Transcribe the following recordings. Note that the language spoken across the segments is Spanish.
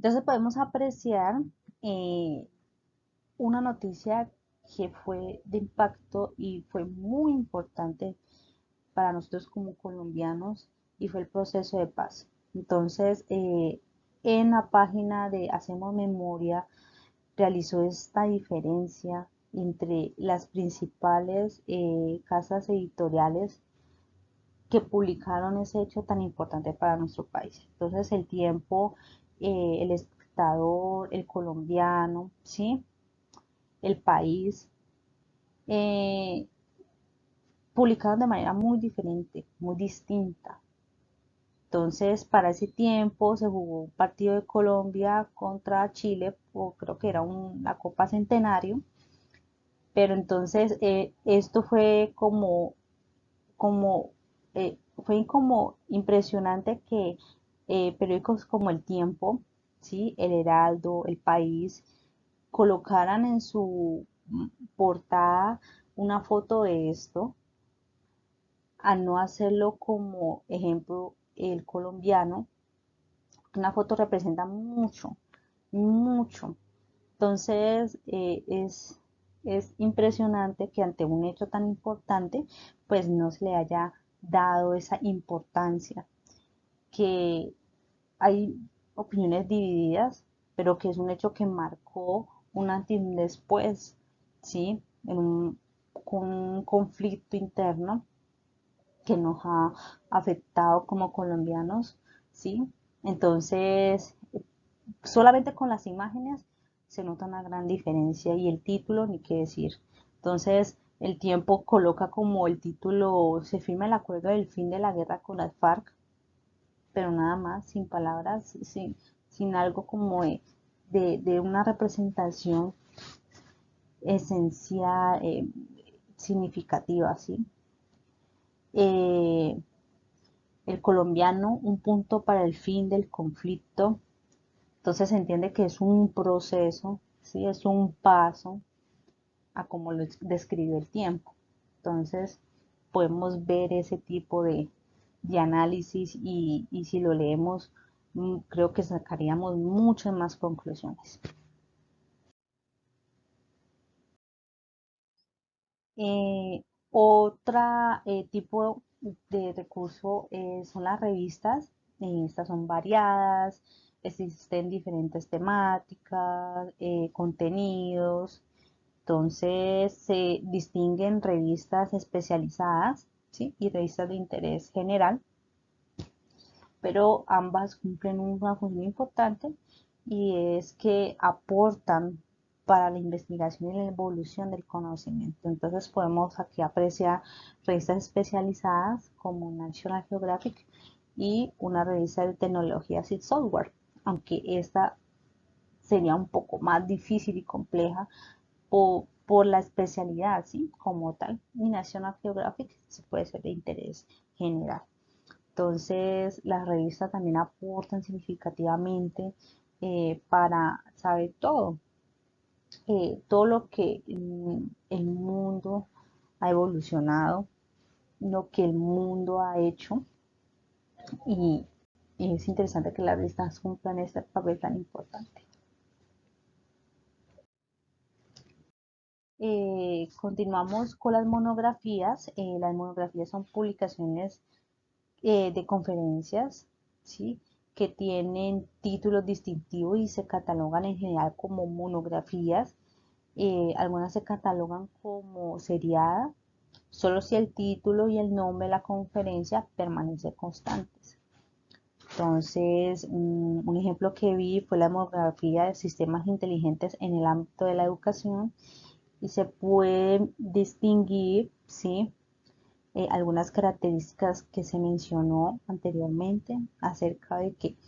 Entonces podemos apreciar eh, una noticia que fue de impacto y fue muy importante para nosotros como colombianos y fue el proceso de paz. Entonces, en la página de Hacemos Memoria realizó esta diferencia entre las principales casas editoriales que publicaron ese hecho tan importante para nuestro país. Entonces, El Tiempo, El Espectador, El Colombiano, ¿sí? El País, eh, publicaron de manera muy diferente, muy distinta. Entonces, para ese tiempo se jugó un partido de Colombia contra Chile, o creo que era la Copa Centenario, pero entonces esto como, fue como impresionante que periódicos como El Tiempo, ¿sí? El Heraldo, El País, colocaran en su portada una foto de esto, a no hacerlo como ejemplo el colombiano. Una foto representa mucho, mucho. Entonces, es impresionante que ante un hecho tan importante, pues no se le haya dado esa importancia, que hay opiniones divididas, pero que es un hecho que marcó un antes y un después, ¿sí? Con un conflicto interno que nos ha afectado como colombianos, ¿sí? Entonces, solamente con las imágenes se nota una gran diferencia y el título, ni qué decir. Entonces, el tiempo coloca como el título, se firma el acuerdo del fin de la guerra con las FARC, pero nada más, sin palabras, sin algo como de una representación esencial, significativa, ¿sí? Eh, el colombiano, un punto para el fin del conflicto. Entonces se entiende que es un proceso, ¿sí? Es un paso a como lo describe el tiempo. Entonces podemos ver ese tipo de análisis y si lo leemos, creo que sacaríamos muchas más conclusiones. Otra tipo de recurso son las revistas. Estas son variadas, existen diferentes temáticas, contenidos. Entonces se distinguen revistas especializadas, ¿sí? Y revistas de interés general, pero ambas cumplen una función importante y es que aportan para la investigación y la evolución del conocimiento. Entonces podemos aquí apreciar revistas especializadas como National Geographic y una revista de tecnologías y software, aunque esta sería un poco más difícil y compleja por la especialidad, ¿sí? Como tal. Y National Geographic se puede ser de interés general. Entonces, las revistas también aportan significativamente para saber todo lo que el mundo ha evolucionado, lo que el mundo ha hecho y es interesante que las revistas cumplan este papel tan importante. Continuamos con las monografías. Las monografías son publicaciones de conferencias, ¿sí? Que tienen títulos distintivos y se catalogan en general como monografías. Algunas se catalogan como seriada, solo si el título y el nombre de la conferencia permanecen constantes. Entonces, un ejemplo que vi fue la monografía de sistemas inteligentes en el ámbito de la educación y se puede distinguir, ¿sí? Algunas características que se mencionó anteriormente acerca de que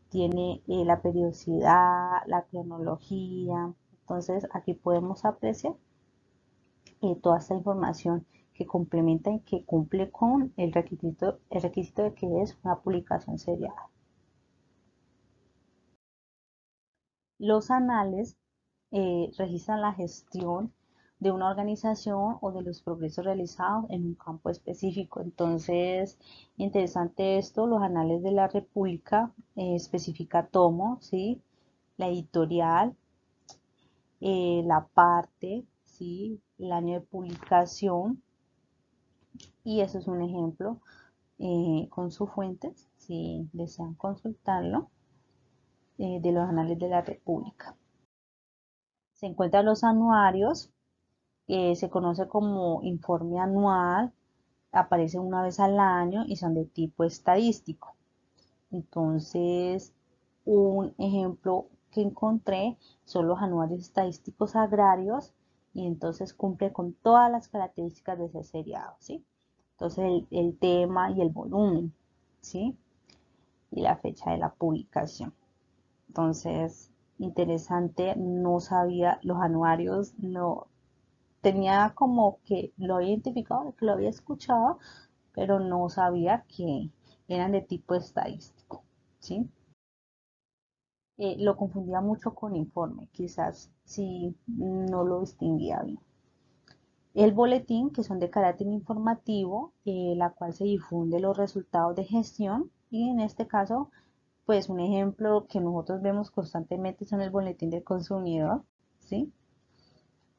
tiene la periodicidad, la cronología. Entonces aquí podemos apreciar toda esta información que complementa y que cumple con el requisito de que es una publicación seriada. Los anales registran la gestión de una organización o de los progresos realizados en un campo específico. Entonces, interesante esto, los anales de la República especifica tomo, ¿sí? la editorial, la parte, ¿sí? El año de publicación, y eso es un ejemplo con sus fuentes, si desean consultarlo, de los anales de la República. Se encuentran los anuarios, se conoce como informe anual, aparece una vez al año y son de tipo estadístico. Entonces, un ejemplo que encontré son los anuarios estadísticos agrarios, y entonces cumple con todas las características de ese seriado, ¿sí? Entonces, el tema y el volumen, ¿sí? Y la fecha de la publicación. Entonces, interesante, no sabía los anuarios, no tenía como que lo había identificado, que lo había escuchado, pero no sabía que eran de tipo estadístico, ¿sí? Lo confundía mucho con informe, quizás si no lo distinguía bien. El boletín, que son de carácter informativo, la cual se difunde los resultados de gestión, y en este caso, pues un ejemplo que nosotros vemos constantemente son el boletín del consumidor, ¿sí?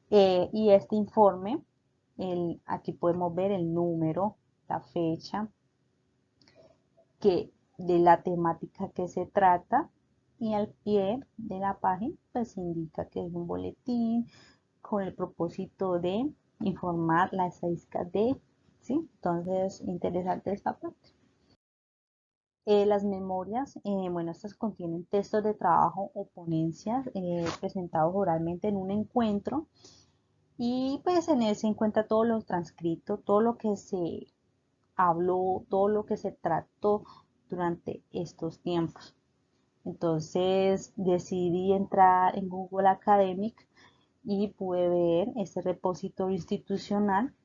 Y este informe, aquí podemos ver el número, la fecha, de la temática que se trata, y al pie de la página pues indica que es un boletín con el propósito de informar la estadística de, ¿sí? Entonces, interesante esta parte. Las memorias, bueno, estas contienen textos de trabajo o ponencias presentados oralmente en un encuentro, y pues en él se encuentra todo lo transcrito, todo lo que se habló, todo lo que se trató durante estos tiempos. Entonces decidí entrar en Google Academic y pude ver este repositorio institucional,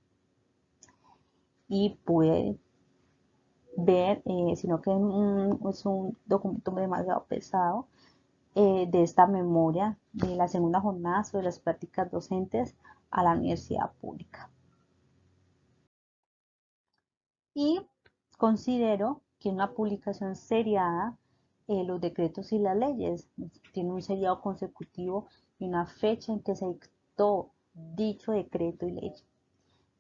y pude ver, sino que es un documento demasiado pesado, de esta memoria de la segunda jornada sobre las prácticas docentes a la universidad pública. Y considero que una publicación seriada, los decretos y las leyes, tiene un seriado consecutivo y una fecha en que se dictó dicho decreto y ley.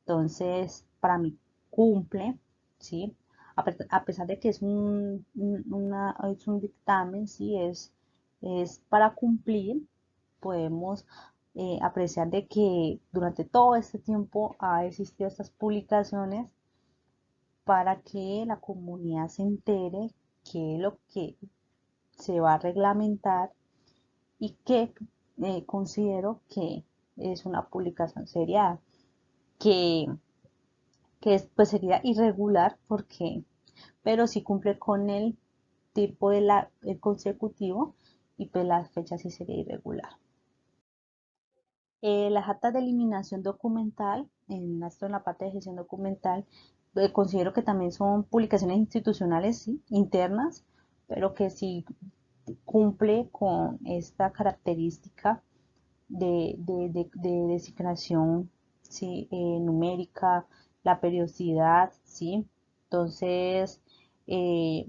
Entonces, para mí cumple, ¿sí? A pesar de que es es un dictamen, ¿sí? Es para cumplir, podemos apreciar de que durante todo este tiempo ha existido estas publicaciones para que la comunidad se entere qué es lo que se va a reglamentar, y que considero que es una publicación seriada, que, pues sería irregular porque, pero sí cumple con el tipo de el consecutivo, y pues la fecha sí sería irregular. Las actas de eliminación documental, esto en la parte de gestión documental, considero que también son publicaciones institucionales, ¿sí? Internas, pero que sí cumple con esta característica de designación, ¿sí? Numérica, la periodicidad, ¿sí? Entonces, eh,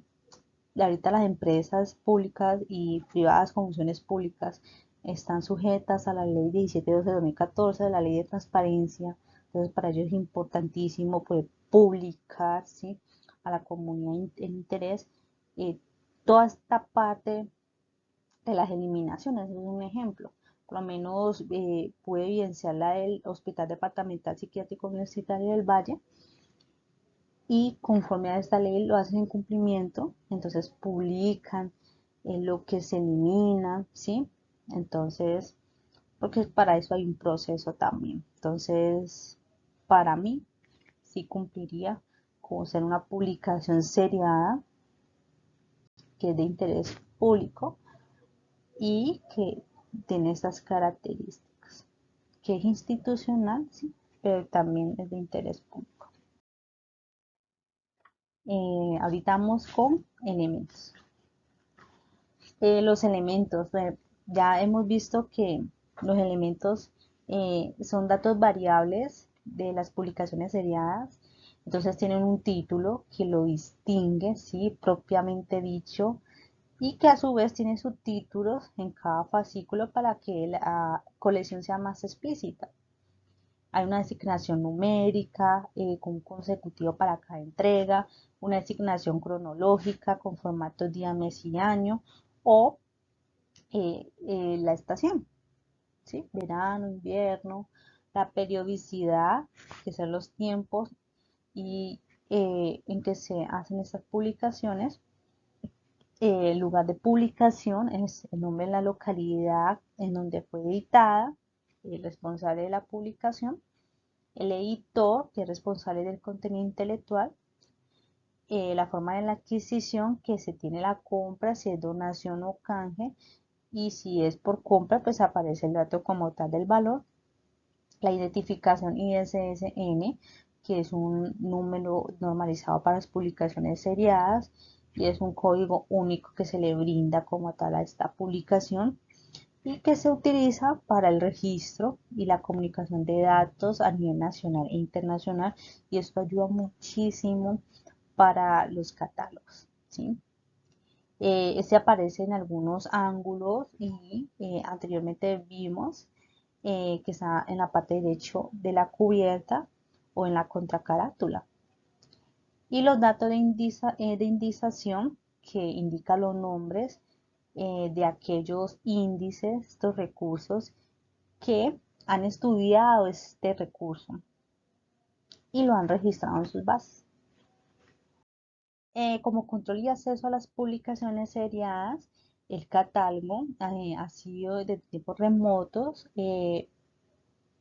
ahorita las empresas públicas y privadas con funciones públicas están sujetas a la ley 1712 de 2014, de la ley de transparencia. Entonces, para ellos es importantísimo poder publicar, ¿sí? A la comunidad en interés, eh, toda esta parte de las eliminaciones. Es un ejemplo. Por lo menos pude evidenciar la del Hospital Departamental Psiquiátrico Universitario del Valle, y conforme a esta ley lo hacen en cumplimiento, entonces publican lo que se elimina, ¿sí? Entonces, porque para eso hay un proceso también. Entonces, para mí, sí cumpliría con ser una publicación seriada, que es de interés público y que tiene estas características, que es institucional, ¿sí? Pero también es de interés público. Ahorita vamos con elementos. Los elementos, ya hemos visto que los elementos son datos variables de las publicaciones seriadas, entonces tienen un título que lo distingue, ¿sí? Propiamente dicho, y que a su vez tiene subtítulos en cada fascículo para que la colección sea más explícita. Hay una designación numérica con un consecutivo para cada entrega, una designación cronológica con formatos día, mes y año, o la estación, ¿sí? Verano, invierno, la periodicidad, que son los tiempos y en que se hacen estas publicaciones. El lugar de publicación es el nombre de la localidad en donde fue editada, el responsable de la publicación, el editor, que es responsable del contenido intelectual, la forma de la adquisición, que se tiene la compra, si es donación o canje, y si es por compra, pues aparece el dato como tal del valor, la identificación ISSN, que es un número normalizado para las publicaciones seriadas y es un código único que se le brinda como tal a esta publicación y que se utiliza para el registro y la comunicación de datos a nivel nacional e internacional, y esto ayuda muchísimo para los catálogos, ¿sí? Este aparece en algunos ángulos y anteriormente vimos que está en la parte derecha de la cubierta o en la contracarátula. Y los datos de indización, que indica los nombres de aquellos índices, estos recursos que han estudiado este recurso y lo han registrado en sus bases. Como control y acceso a las publicaciones seriadas, el catálogo ha sido desde tiempos remotos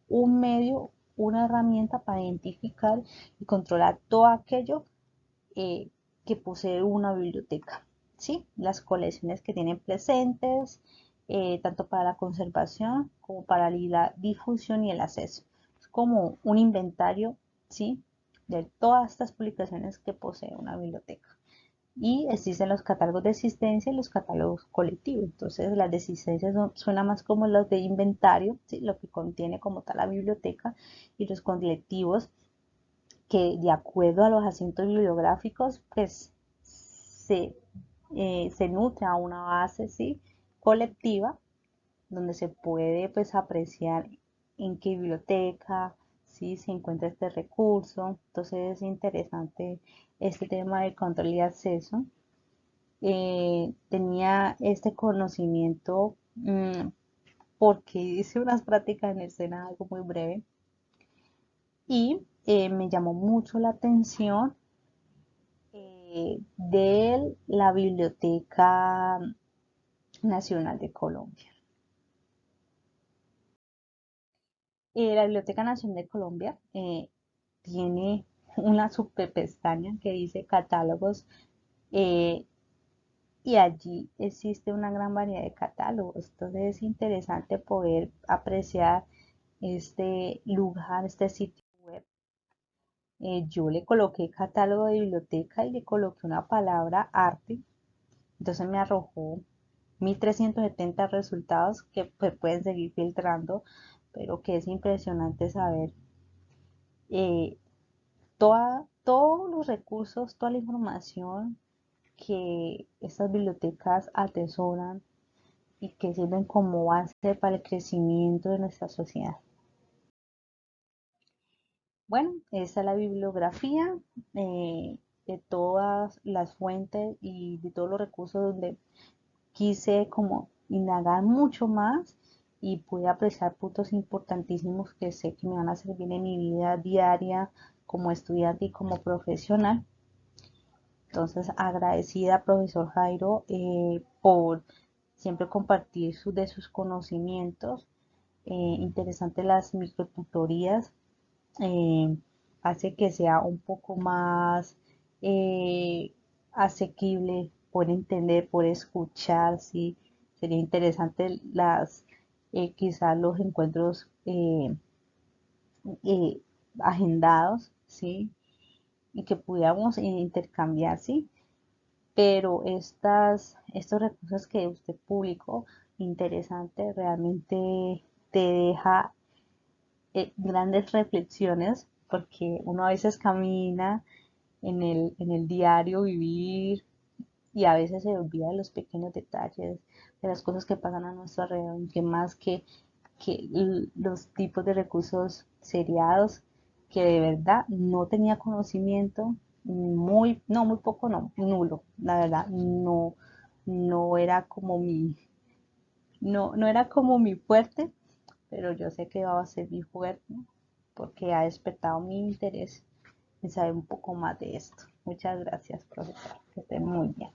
un medio, una herramienta para identificar y controlar todo aquello eh, que posee una biblioteca, ¿sí? Las colecciones que tienen presentes, tanto para la conservación como para la difusión y el acceso. Es como un inventario, ¿sí? De todas estas publicaciones que posee una biblioteca. Y existen los catálogos de existencia y los catálogos colectivos. Entonces, las de existencia suena más como los de inventario, ¿sí? Lo que contiene como tal la biblioteca, y los colectivos que de acuerdo a los asientos bibliográficos, pues se nutre a una base, ¿sí? Colectiva, donde se puede pues apreciar en qué biblioteca, ¿sí? Se encuentra este recurso. Entonces es interesante este tema de control y acceso. Tenía este conocimiento porque hice unas prácticas en el SENA, algo muy breve, y me llamó mucho la atención de la Biblioteca Nacional de Colombia. La Biblioteca Nacional de Colombia tiene una super pestaña que dice catálogos, eh, y allí existe una gran variedad de catálogos. Entonces es interesante poder apreciar este lugar, este sitio web. Yo le coloqué catálogo de biblioteca y le coloqué una palabra arte. Entonces me arrojó 1370 resultados que pues, pueden seguir filtrando, pero que es impresionante saber eh, todos los recursos, toda la información que estas bibliotecas atesoran y que sirven como base para el crecimiento de nuestra sociedad. Bueno, esta es la bibliografía de todas las fuentes y de todos los recursos donde quise como indagar mucho más y pude apreciar puntos importantísimos que sé que me van a servir en mi vida diaria como estudiante y como profesional. Entonces, agradecida, profesor Jairo, por siempre compartir de sus conocimientos. Interesante las microtutorías, eh, hace que sea un poco más eh, asequible por entender, por escuchar, ¿sí? Sería interesante quizás los encuentros eh, agendados, ¿sí? Y que pudiéramos intercambiar, ¿sí? Pero estos recursos que usted publicó, interesante, realmente te deja grandes reflexiones, porque uno a veces camina en el diario vivir y a veces se olvida de los pequeños detalles, de las cosas que pasan a nuestro alrededor, que más que los tipos de recursos seriados, que de verdad no tenía conocimiento, no, muy poco, no, nulo, la verdad, no, no era como no era como mi fuerte, pero yo sé que va a ser mi fuerte porque ha despertado mi interés en saber un poco más de esto. Muchas gracias, profesor. Que esté muy bien.